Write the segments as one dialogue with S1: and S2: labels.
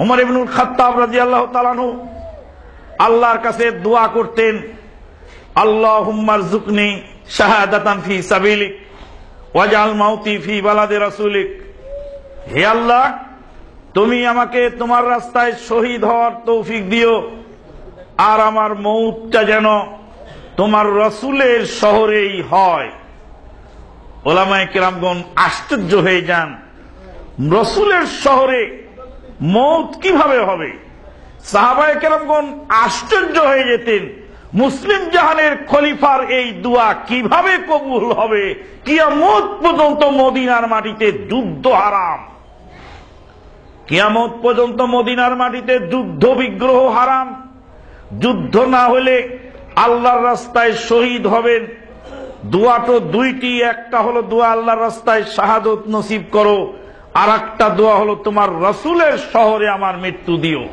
S1: ওমর ইবনুল খাত্তাব রাদিয়াল্লাহু তাআলা আনহু আল্লাহর কাছে দোয়া করতেন, আল্লাহুম্মা রযুকনি শাহাদাতান ফি সাবিলিক ওয়াজআল মাউতি ফি বালাদি রাসূলিক। হে আল্লাহ, তুমি আমাকে তোমার রাস্তায় শহীদ হওয়ার তৌফিক দিও, আর আমার মউতটা যেন তোমার রাসূলের শহরেই হয়। উলামায়ে কেরামগণ আশ্চর্য হয়ে যান, রাসূলের শহরে মউত কিভাবে হবে? সাহাবায়ে কেরামগণ আশ্চর্য হয়ে যেতেন, মুসলিম জাহানের খলিফার এই দোয়া কিভাবে কবুল হবে? কিয়ামত পর্যন্ত মদিনার মাটিতে যুদ্ধ হারাম, কিয়ামত পর্যন্ত মদিনার মাটিতে যুদ্ধ বিগ্রহ হারাম। যুদ্ধ না হলে আল্লাহর রাস্তায় শহীদ হবেন। দোয়া তো দুইটি, একটা হলো দোয়া আল্লাহর রাস্তায় শাহাদত নসিব করো, আর একটা দোয়া হলো তোমার রাসূলের শহরে আমার মৃত্যু দিও।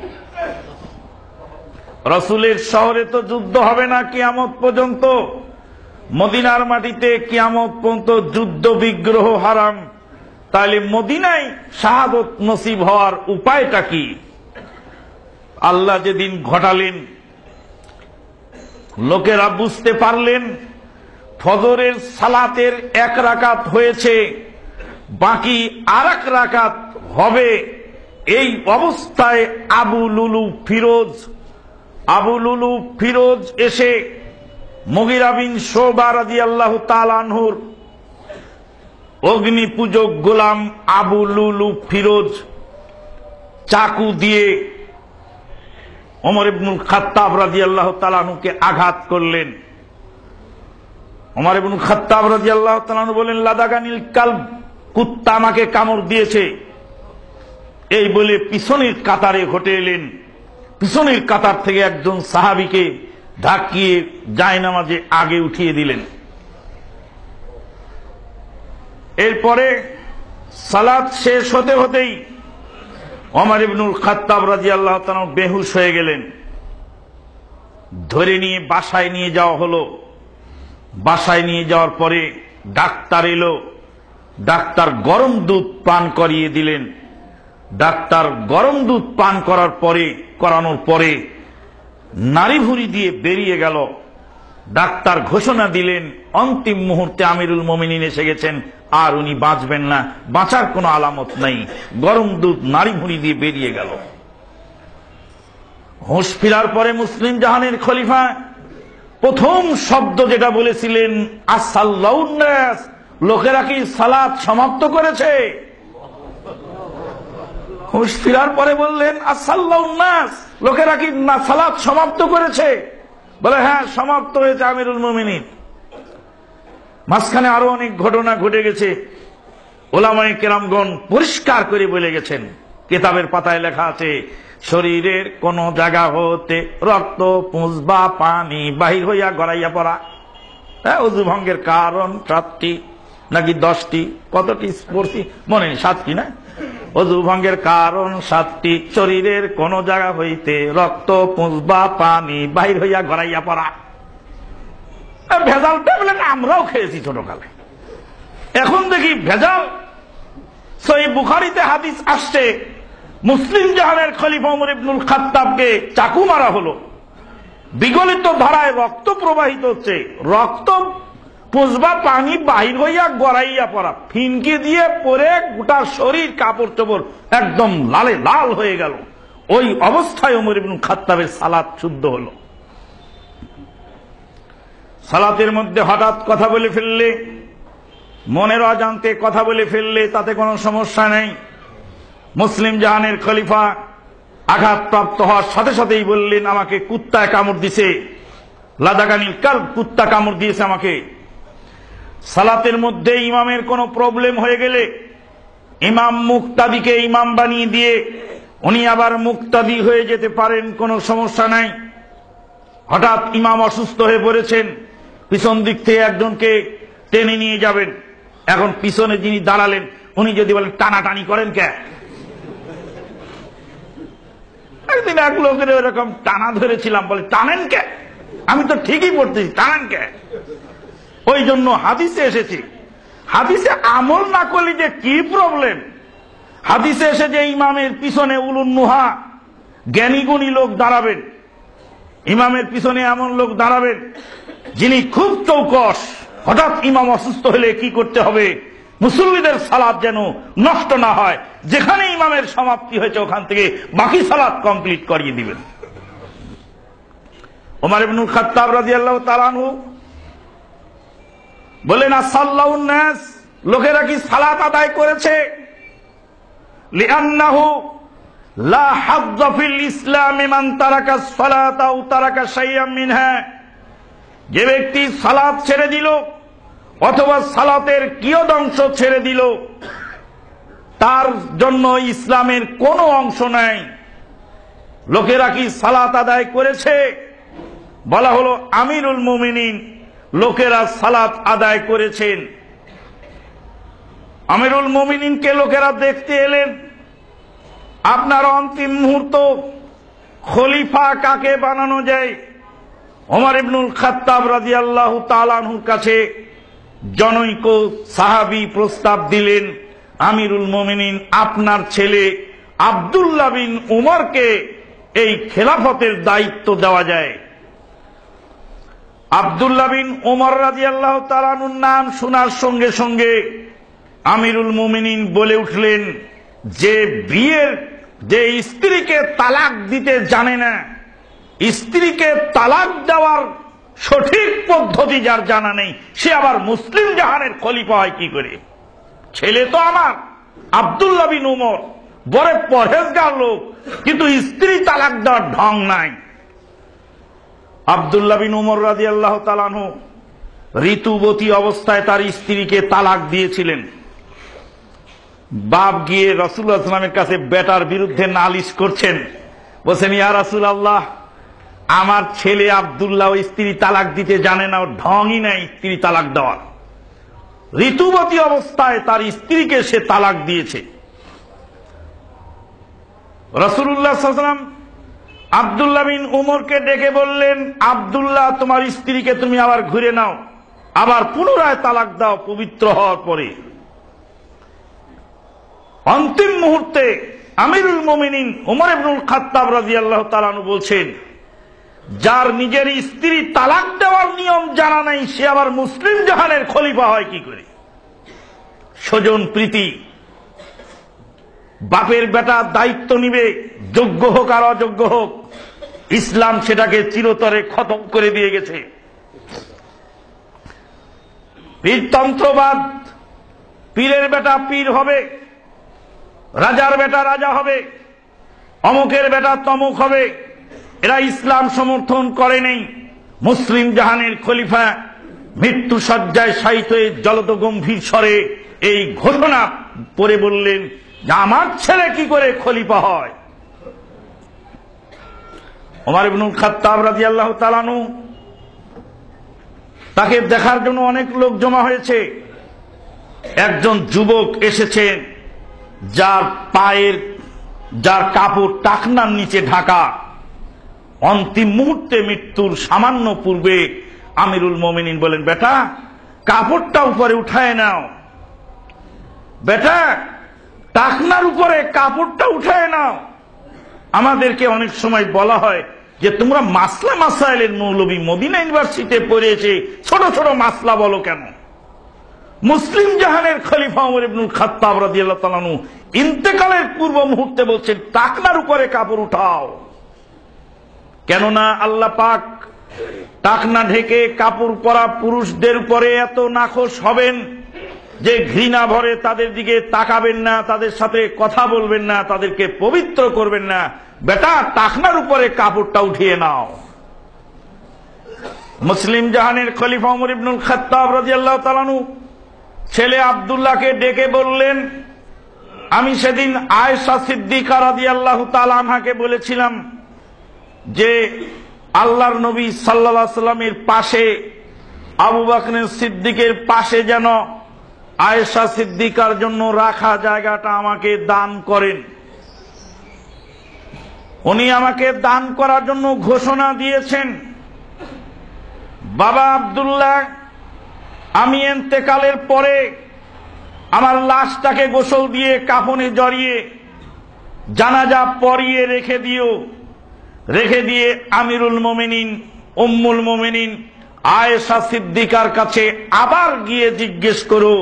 S1: রাসূলের শহরে তো যুদ্ধ হবে না কিয়ামত পর্যন্ত, মদিনার মাটিতে কিয়ামত পর্যন্ত যুদ্ধ বিগ্রহ হারাম। তাহলে মদিনায় শাহাদত নসিব হওয়ার উপায়টা কি? আল্লাহ যেদিন ঘটালেন, লোকেরা বুঝতে পারলেন ফজরের সালাতের এক রাকাত হয়েছে, বাকি আর এক রাকাত হবে। এই অবস্থায় আবু লুলু ফিরোজ এসে মুগিরা বিন শুবা রাদিয়াল্লাহু তাআলা আনহুর অগ্নি পূজক গোলাম আবু লুলু ফিরোজ চাকু দিয়ে ওমর ইবনুল খাত্তাব রাদিয়াল্লাহু তাআলা আনহুকে আঘাত করলেন। ওমর ইবনুল খাত্তাব রাদিয়াল্লাহু তাআলা আনহু বলেন, লাদাগানিল কালব, কুত্তা আমাকে কামড় দিয়েছে। এই বলে পিছনের কাতারে ঘটে এলেন। পিছনের কাতার থেকে একজন সাহাবীকে ধাক্কিয়ে জায়নামাজে আগে উঠিয়ে দিলেন। এরপরে সালাত শেষ হতে হতেই ওমর ইবনুল খাত্তাব রাদিয়াল্লাহু তাআলা বেহুশ হয়ে গেলেন। ধরে নিয়ে বাসায় নিয়ে যাওয়া হলো। বাসায় নিয়ে যাওয়ার পরে ডাক্তার এলো। ডাক্তার গরম দুধ পান করিয়ে দিলেন। ডাক্তার গরম দুধ পান করানোর পরে নাড়ি ভুঁড়ি দিয়ে বেরিয়ে গেল। ডাক্তার ঘোষণা দিলেন, অন্তিম মুহূর্তে আমিরুল মুমিনিন এসে গেছেন, আর উনি বাঁচবেন না, বাঁচার কোনো আলামত নাই। গরম দুধ নাড়ি ভুঁড়ি দিয়ে বেরিয়ে গেল। হুঁশ ফিরার পরে মুসলিম জাহানের খলিফা প্রথম শব্দ যেটা বলেছিলেন, আসসাল্লাউন নাস, লোকেরা কি সালাত সমাপ্ত করেছে? হুঁশ ফিরার পরে বললেন, আসসাল্লাউন নাস, লোকেরা কি না সালাত সমাপ্ত করেছে? বলে, হ্যাঁ সমাপ্ত হয়েছে আমিরুল মুমিনিন। মাঝখানে আরো অনেক ঘটনা ঘটে গেছে। উলামায়ে কেরামগণ পরিষ্কার করে বলে গেছেন, কিতাবের পাতায় লেখা আছে, শরীরের কোন জায়গা হতে রক্ত পুঁজ বা পানি বাহির হইয়া গড়াইয়া পড়া। হ্যাঁ, অজু ভঙ্গের কারণ 7টি নাকি 10টি, কতটি পড়ছি মনে নেই, 7টি না? অজু ভঙ্গের কারণ 7টি, শরীরের কোন জায়গা হইতে রক্ত পুঁজ বা পানি বাহির হইয়া গড়াইয়া পড়া। ভেজাল ট্যাবলেট আমরাও খেয়েছি ছোটকালে, এখন দেখি ভেজাল। সহিহ বুখারীতে হাদিস আসছে, মুসলিম জাহানের খলিফা ওমর ইবনুল খাত্তাবকে চাকু মারা হলো। বিগলিত ধারায় রক্ত প্রবাহিত হচ্ছে, রক্ত পুঁজবা পানি বাহির হইয়া গড়াইয়া পড়া, ফিনকি দিয়ে পরে গোটা শরীর কাপড় চোপড় একদম লালে লাল হয়ে গেল। ওই অবস্থায় ওমর ইবনুল খাত্তাবের সালাত শুদ্ধ হলো। সালাতের মধ্যে হঠাৎ কথা বলে ফেললে, মনের অজান্তে কথা বলে ফেললে তাতে কোনো সমস্যা নেই। মুসলিম জাহানের খলিফা আঘাতপ্রাপ্ত হওয়ার সাথে সাথেই বললেন, আমাকে কুত্তায় কামড় দিছে, লাদাগানিল কালব, কুত্তা কামড় দিয়েছে আমাকে। সালাতের মধ্যে ইমামের কোনো প্রবলেম হয়ে গেলে ইমাম মুক্তাদিকে ইমাম বানিয়ে দিয়ে উনি আবার মুক্তাদি হয়ে যেতে পারেন, কোনো সমস্যা নাই। হঠাৎ ইমাম অসুস্থ হয়ে পড়েছেন, পিছন দিক থেকে একজনকে টেনে নিয়ে যাবেন। এখন পিছনে যিনি দাঁড়ালেন উনি যদি বলেন, টানাটানি করেন কে? একদিন এক লোকের এরকম টানা ধরেছিলাম, বলে টানেন কে? আমি তো ঠিকই পড়তেছি, টানেন কে? ওই জন্য হাদিসে এসেছি, হাদিসে আমল না করলে যে কি প্রবলেম, হাদিসে এসে যে ইমামের পিছনে উলুন নুহা জ্ঞানী গুণী লোক দাঁড়াবেন, ইমামের পিছনে এমন লোক দাঁড়াবেন যিনি খুব চৌকস, হঠাৎ ইমাম অসুস্থ হলে কি করতে হবে, মুসল্লিদের সালাত যেন নষ্ট না হয়, যেখানে ইমামের সমাপ্তি হয়েছে ওখান থেকে বাকি সালাত কমপ্লিট করিয়ে দিবেন। ওমর ইবনুল খাত্তাব রাদিয়াল্লাহু তাআলা আনহু বলেন, আসাল্লাউন নাস, লোকেরা কি সালাত আদায় করেছে? লিআন্নাহু লা হাজ্জা ফিল ইসলামি মান তারাকা সালাতা আও তারাকা শাইআম মিনহা, যে ব্যক্তি সালাত ছেড়ে দিল অথবা সালাতের কিয়দংশ ছেড়ে দিল, তার জন্য ইসলামের কোনো অংশ নাই। লোকেরা কি সালাত আদায় করেছে? বলা হলো আমিরুল মুমিনিন, লোকেরা সালাত আদায় করেছেন। আমিরুল মুমিনিনকে লোকেরা দেখতে এলেন। আপনার অন্তিম মুহূর্ত খলিফা কাকে বানানো যায়? ওমর ইবনুল খাত্তাব রাদিয়াল্লাহু তাআলা আনহুর কাছে জনৈক সাহাবী প্রস্তাব দিলেন, আমিরুল মুমিনিন, আপনার ছেলে আব্দুল্লাহ বিন উমরকে এই খেলাফতের দায়িত্ব দেওয়া যায়। আব্দুল্লাহ বিন উমর রাদিয়াল্লাহু তাআলা আনহুর নাম শোনার সঙ্গে সঙ্গে আমিরুল মুমিনিন বলে উঠলেন, যে স্ত্রীকে তালাক দিতে জানে না, স্ত্রীকে তালাক দেওয়ার সঠিক পদ্ধতি যার জানা নেই, সে আবার মুসলিম জাহানের খলিফা হয় কি করে? ছেলে তো আমার আব্দুল্লাহ বিন উমর বড় পরহেজগার লোক, কিন্তু স্ত্রী তালাক দেওয়ার ঢং নাই। আব্দুল্লাহ বিন উমর রাদিয়াল্লাহু তাআলা আনহু ঋতুবতী অবস্থায় তার স্ত্রীকে তালাক দিয়েছিলেন। বাপ গিয়ে রাসূলুল্লাহ সাল্লাল্লাহু আলাইহি ওয়াসাল্লামের কাছে বেটার বিরুদ্ধে নালিশ করছেন, বলছেন, ইয়া রাসূলুল্লাহ, আমার ছেলে আব্দুল্লাহ স্ত্রী তালাক দিতে জানে না, ঢংই নাই স্ত্রী তালাক দেওয়ার। ঋতুবতী অবস্থায় তার স্ত্রীকে সে তালাক দিয়েছে। রাসূলুল্লাহ সাল্লাল্লাহু আলাইহি ওয়াসাল্লাম আব্দুল্লাহ বিন উমরকে ডেকে বললেন, আব্দুল্লাহ, তোমার স্ত্রীকে তুমি আবার ঘুরে নাও, আবার পুনরায় তালাক দাও পবিত্র হওয়ার পরে। অন্তিম মুহূর্তে আমিরুল মুমিনিন ওমর ইবনুল খাত্তাব রাদিয়াল্লাহু তাআলা আনহু বলছেন, যার নিজের স্ত্রী তালাক দেওয়ার নিয়ম জানা নাই, সে আবার মুসলিম জাহানের খলিফা হয় কি করে? স্বজন প্রীতি, বাপের বেটা দায়িত্ব নিবে, যোগ্য হোক আর অযোগ্য হোক, ইসলাম সেটাকে চিরতরে খতম করে দিয়ে গেছে। পীরতন্ত্রবাদ, পীরের বেটা পীর হবে, রাজার বেটা রাজা হবে, অমুকের বেটা তমুক হবে, এরা ইসলাম সমর্থন করে নেই। মুসলিম জাহানের খলিফা মৃত্যু শয্যায় শায়িত হয়ে জলদ গম্ভীর স্বরে এই ঘোষণা পড়ে বললেন যে আমার ছেলে কি করে খলিফা হয়। ওমর ইবনুল খাত্তাব রাদিয়াল্লাহু তাআলা আনহু, তাকে দেখার জন্য অনেক লোক জমা হয়েছে। একজন যুবক এসেছেন যার কাপড় টাকনার নিচে ঢাকা। অন্তিম মুহূর্তে মৃত্যুর সামান্য পূর্বে আমিরুল মুমিনিন বলেন, বেটা কাপড়টা উপরে উঠায় নাও, বেটা টাকনার উপরে কাপড়টা উঠায় নাও। আমাদেরকে অনেক সময় বলা হয় যে তোমরা মাসলা মাসাইলের মৌলবী, মদিনা ইউনিভার্সিটিতে পড়েছে, ছোট ছোট মাসলা বলো কেন? মুসলিম জাহানের খলিফা ওমর ইবনুল খাত্তাব রাদিয়াল্লাহু তাআলা আনহু ইন্তেকালের পূর্ব মুহূর্তে বলছেন, টাকনার উপরে কাপড় উঠাও। কেননা আল্লাহ পাক টাকনা ঢেকে কাপড় পরা পুরুষদের উপরে এত নাখোশ হবেন যে ঘৃণা ভরে তাদের দিকে তাকাবেন না, তাদের সাথে কথা বলবেন না, তাদেরকে পবিত্র করবেন না। বেটা টাকনার উপরে কাপড়টা উঠিয়ে নাও। মুসলিম জাহানের খলিফা ওমর ইবনুল খাত্তাব রাদিয়াল্লাহু তাআলা আনহু ছেলে আব্দুল্লাহকে ডেকে বললেন, আমি সেদিন আয়েশা সিদ্দিকা রাদিয়াল্লাহু তাআলা আনহাকে বলেছিলাম যে আল্লাহর নবী সাল্লাল্লাহু আলাইহি ওয়াসাল্লামের পাশে, আবু বকর সিদ্দিকের পাশে যেন আয়েশা সিদ্দিকার জন্য রাখা জায়গাটা আমাকে দান করেন। উনি আমাকে দান করার জন্য ঘোষণা দিয়েছেন। বাবা আব্দুল্লাহ, আমি ইন্তেকালের পরে আমার লাশটাকে গোসল দিয়ে কাফনে জড়িয়ে জানাজা পড়িয়ে রেখে দিয়ে আমিরুল মোমিনিন উম্মুল মোমিনিন আয়েশা সিদ্দিকার কাছে আবার গিয়ে জিজ্ঞেস করো,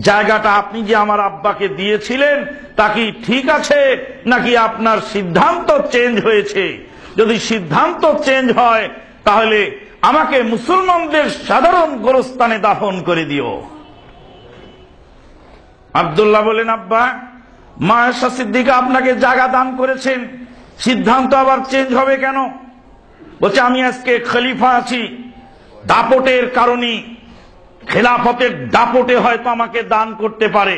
S1: জায়গাটা আপনি যে আমার আব্বাকে দিয়েছিলেন তা কি ঠিক আছে নাকি আপনার সিদ্ধান্ত চেঞ্জ হয়েছে? যদি সিদ্ধান্ত চেঞ্জ হয় তাহলে আমাকে মুসলমানদের সাধারণ গোরস্থানে দাফন করে দিও। আব্দুল্লাহ বলেন, আব্বা, মা আয়েশা সিদ্দিকা আপনাকে জায়গা দান করেছেন, সিদ্ধান্ত আবার চেঞ্জ হবে কেন? বলছে, আমি আজকে খলিফা আছি, দাপটের কারণে, খেলাফতের দাপটে হয়তো আমাকে দান করতে পারে,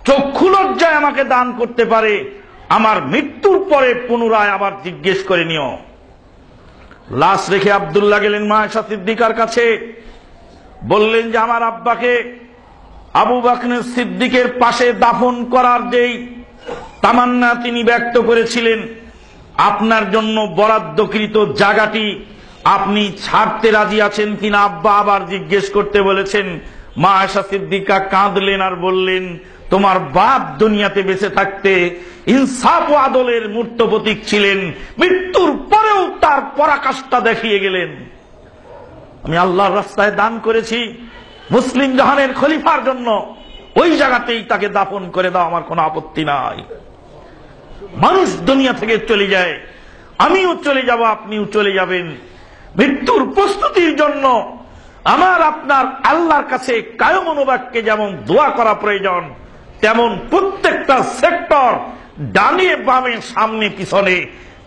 S1: চক্ষু লজ্জায় আমাকে দান করতে পারে, আমার মৃত্যুর পরে পুনরায় আবার জিজ্ঞেস করে নিও। লাশ রেখে আব্দুল্লাহ গেলেন মা আয়েশা সিদ্দিকার কাছে, বললেন যে আমার আব্বাকে আবু বকর সিদ্দিকের পাশে দাফন করার যেই তামান্না তিনি ব্যক্ত করেছিলেন, আপনার জন্য বরাদ্দকৃত জায়গাটি আপনি ছাড়তে রাজি আছেন কিনা আব্বা আবার জিজ্ঞেস করতে বলেছেন। মা আয়েশা সিদ্দিকা কাঁদলেন আর বললেন, তোমার বাপ দুনিয়াতে বেঁচে থাকতে ইনসাফ ও আদলের মূর্ত প্রতীক ছিলেন, মৃত্যুর পরেও তার পরাকাষ্ঠা দেখিয়ে গেলেন। আমি আল্লাহর রাস্তায় দান করেছি মুসলিম জাহানের খলিফার জন্য, ওই জায়গাতেই তাকে দাফন করে দাও, আমার কোনো আপত্তি নাই। মানুষ দুনিয়া থেকে চলে যায়, আমিও চলে যাব, আপনিও চলে যাবেন। মৃত্যুর প্রস্তুতির জন্য আমার আপনার আল্লাহর কাছে কায়ম অনুবাক্যে যেমন দোয়া করা প্রয়োজন, তেমন প্রত্যেকটা সেক্টর ডানে বামে সামনে পিছনে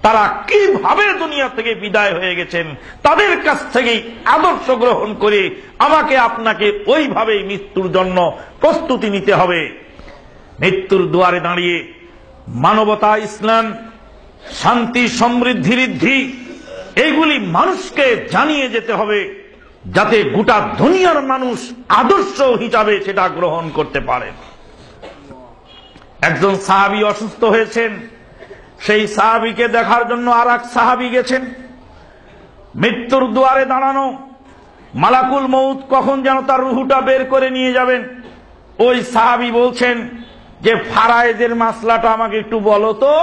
S1: তারা কিভাবে দুনিয়া থেকে বিদায় হয়ে গেছেন তাদের কাছ থেকেই আদর্শ গ্রহণ করে আমাকে আপনাকে ওইভাবেই মৃত্যুর জন্য প্রস্তুতি নিতে হবে। মৃত্যুর দুয়ারে দাঁড়িয়ে মানবতা, ইসলাম, শান্তি, সমৃদ্ধি, ঋদ্ধি এইগুলি মানুষকে জানিয়ে যেতে হবে, যাতে গোটা দুনিয়ার মানুষ আদর্শ হিসাবে সেটা গ্রহণ করতে পারে। একজন সাহাবী অসুস্থ হয়েছেন, সেই সাহাবীকে দেখার জন্য আর এক সাহাবী গেছেন। মৃত্যুর দুয়ারে দাঁড়ানো, মালাকুল মউত কখন যেন তার রুহুটা বের করে নিয়ে যাবেন। ওই সাহাবী বলছেন যে ফারায়েদের মাসলাটা আমাকে একটু বলো তো।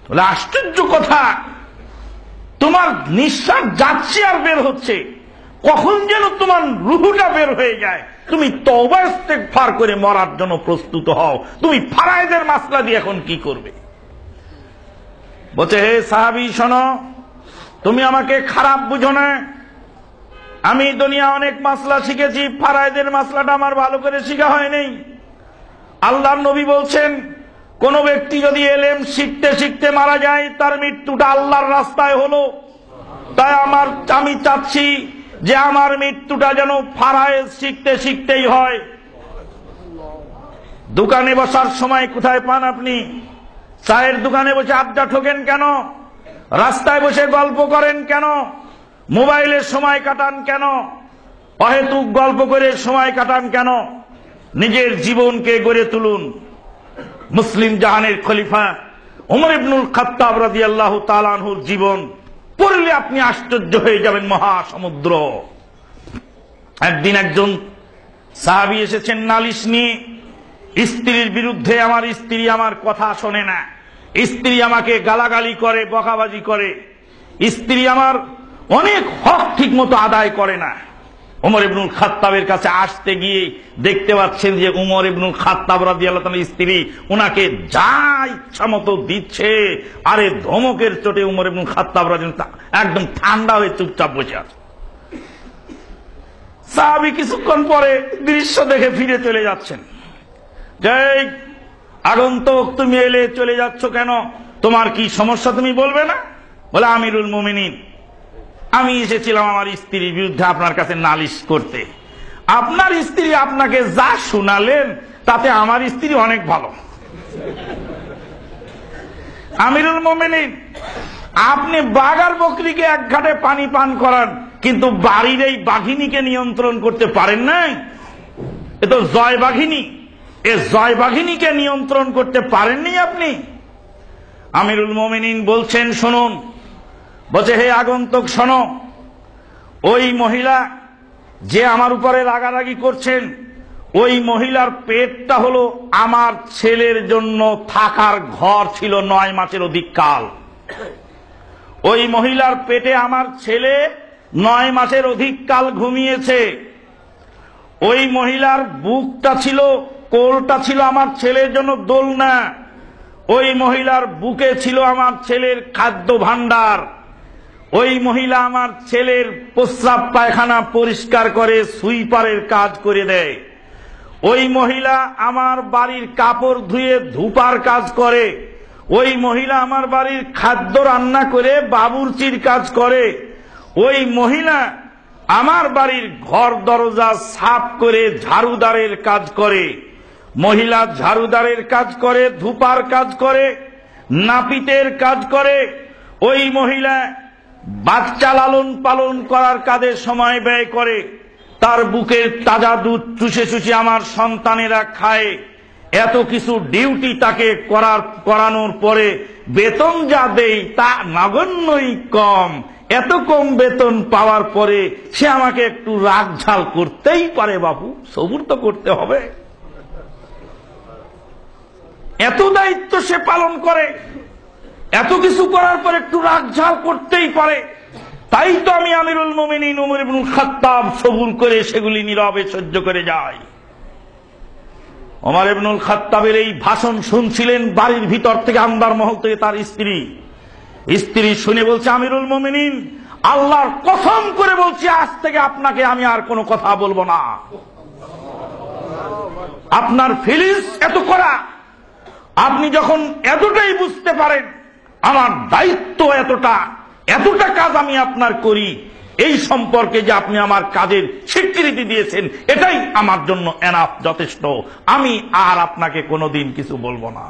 S1: বলে, আশ্চর্য কথা, তোমার নিঃশ্বাস যাচ্ছে আর বের হচ্ছে, কখন যেন তোমার রুহুটা বের হয়ে যায়, তুমি তওবা ইস্তেগফার করে মরার জন্য প্রস্তুত হও, তুমি ফারায়েদের মাসলা দিয়ে এখন কি করবে? বলছে, হে সাহাবী শোনো, তুমি আমাকে খারাপ বুঝো না, আমি দুনিয়া অনেক মাসলা শিখেছি, ফারায়েদের মাসলাটা আমার ভালো করে শিখা হয়নি। আল্লাহর নবী বলছেন, কোন ব্যক্তি যদি এলেম শিখতে শিখতে মারা যায় তার মৃত্যুটা আল্লাহর রাস্তায় হলো, তাই আমি চাচ্ছি যে আমার মৃত্যুটা যেন ফারায়েজ শিখতে শিখতেই হয়। দোকানে বসার সময় কোথায় পান আপনি? চায়ের দোকানে বসে আড্ডা ঠোকেন কেন? রাস্তায় বসে গল্প করেন কেন? মোবাইলের সময় কাটান কেন? অহেতুক গল্প করে সময় কাটান কেন? নিজের জীবনকে গড়ে তুলুন। মুসলিম জাহানের খলিফা ওমর ইবনুল খাত্তাব রাদিয়াল্লাহু তাআলা আনহুর জীবন পড়লে আপনি আশ্চর্য হয়ে যাবেন, মহাসমুদ্র। একদিন একজন সাহাবী এসেছেন নালিশ নিয়ে, স্ত্রীর বিরুদ্ধে, আমার স্ত্রী আমার কথা শোনে না, স্ত্রী আমাকে গালাগালি করে, বকাবাজি করে, স্ত্রী আমার অনেক হক ঠিক মতো আদায় করে না। ওমর ইবনুল খাত্তাবের কাছে আসতে গিয়ে দেখতে পাচ্ছেন যে ওমর ইবনুল খাত্তাব রাদিয়াল্লাহু তাআলার স্ত্রী ওনাকে যা ইচ্ছা মতো দিচ্ছে। আরে ধমকের চোটে ওমর ইবনুল খাত্তাব রাদিয়াল্লাহু একদম ঠান্ডা হয়ে চুপচাপ বসে আছে। সাহাবী কিছুক্ষণ পরে দৃশ্য দেখে ফিরে চলে যাচ্ছেন। যে আগন্তুক, তুমি এলে চলে যাচ্ছ কেন? তোমার কি সমস্যা তুমি বলবে না? বলে, আমিরুল মুমিনিন, আমি এসেছিলাম আমার স্ত্রীর বিরুদ্ধে আপনার কাছে নালিশ করতে। আপনার স্ত্রী আপনাকে যা শুনালেন তাতে আমার স্ত্রী অনেক ভালো। আমিরুল মুমিনিন, আপনি বাঘ আর বকরিকে এক ঘাটে পানি পান করান, কিন্তু বাড়ির এই বাঘিনীকে নিয়ন্ত্রণ করতে পারেন নাই। এ তো জয় বাঘিনী, এ জয় বাঘিনীকে নিয়ন্ত্রণ করতে পারেননি আপনি। আমিরুল মুমিনিন বলছেন, শুনুন। বলছে, হে আগন্তুক শোনো, ওই মহিলা যে আমার উপরে রাগারাগি করছেন, ওই মহিলার পেটটা হলো আমার ছেলের জন্য থাকার ঘর ছিল 9 মাসের অধিক কাল। ওই মহিলার পেটে আমার ছেলে 9 মাসের অধিক কাল ঘুমিয়েছে। ওই মহিলার বুকটা ছিল, কোলটা ছিল আমার ছেলের জন্য দোলনা। ওই মহিলার বুকে ছিল আমার ছেলের খাদ্য ভাণ্ডার। ওই মহিলা আমার ছেলের প্রস্রাব পায়খানা পরিষ্কার করে সুইপারের কাজ করে দেয়। ওই মহিলা আমার বাড়ির কাপড় ধুয়ে ধুপার কাজ করে। ওই মহিলা আমার বাড়ির খাদ্য রান্না করে বাবুর্চির কাজ করে। ওই মহিলা আমার বাড়ির ঘর দরজা সাফ করে ঝাড়ুদারের কাজ করে। মহিলা ঝাড়ুদারের কাজ করে, ধুপার কাজ করে, নাপিতের কাজ করে। ওই মহিলা বাচ্চা লালন পালন করার কাজে সময় ব্যয় করে। তার বুকের তাজা দুধ চুষে চুষে আমার সন্তানেরা খায়। এত কিছু ডিউটি তাকে করানোর পরে বেতন যা দেই তা নগণ্যই কম। এত কম বেতন পাওয়ার পরে সে আমাকে একটু রাগ ঝাল করতেই পারে। বাবু, সবুর তো করতে হবে। এত দায়িত্ব সে পালন করে, এত কিছু করার পর একটু রাগ ঝাল করতেই পারে। তাই তো আমি আমিরুল মুমিনিন উমর ইবনুল খাত্তাব সবুর করে সেগুলি নীরবে সহ্য করে যাই। ওমর ইবনুল খাত্তাবের এই ভাষণ শুনছিলেন বাড়ির ভিতর থেকে, আন্দার মহল থেকে তার স্ত্রী শুনে বলছে, আমিরুল মুমিনিন, আল্লাহর কসম করে বলছি আজ থেকে আপনাকে আমি আর কোনো কথা বলবো না। আপনার ফিলিংস এত করা, আপনি যখন এতটাই বুঝতে পারেন আমার দায়িত্ব এতটা কাজ আমি আপনার করি, এই সম্পর্কে যে আপনি আমার কাজের স্বীকৃতি দিয়েছেন, এটাই আমার জন্য এনাফ, যথেষ্ট। আমি আর আপনাকে কোনোদিন কিছু বলবো না।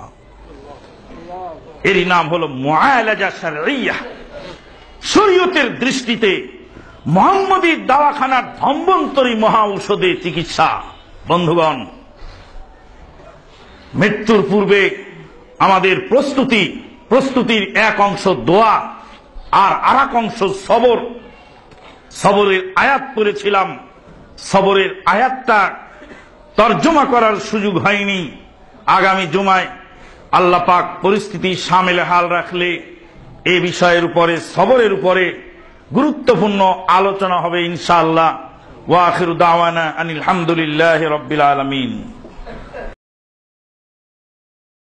S1: এরই নাম হলো মুআলাজা শারঈয়া। শরীয়তের দৃষ্টিতে মুহাম্মদী দাওয়াখানার ধন্বন্তরী মহা ঔষধে চিকিৎসা। বন্ধুগণ, মৃত্যুর পূর্বে আমাদের প্রস্তুতির এক অংশ দোয়া আর আরেক অংশ সবর। সবরের আয়াত পড়েছিলাম, সবরের আয়াতটা তর্জমা করার সুযোগ হয়নি। আগামী জুমায় আল্লাহ পাক পরিস্থিতি সামেলে হাল রাখলে এই বিষয়ের উপরে, সবরের উপরে গুরুত্বপূর্ণ আলোচনা হবে ইনশাআল্লাহ। ওয়া আখিরু দাওয়ানা আনিল হামদুলিল্লাহি রাব্বিল আলামিন।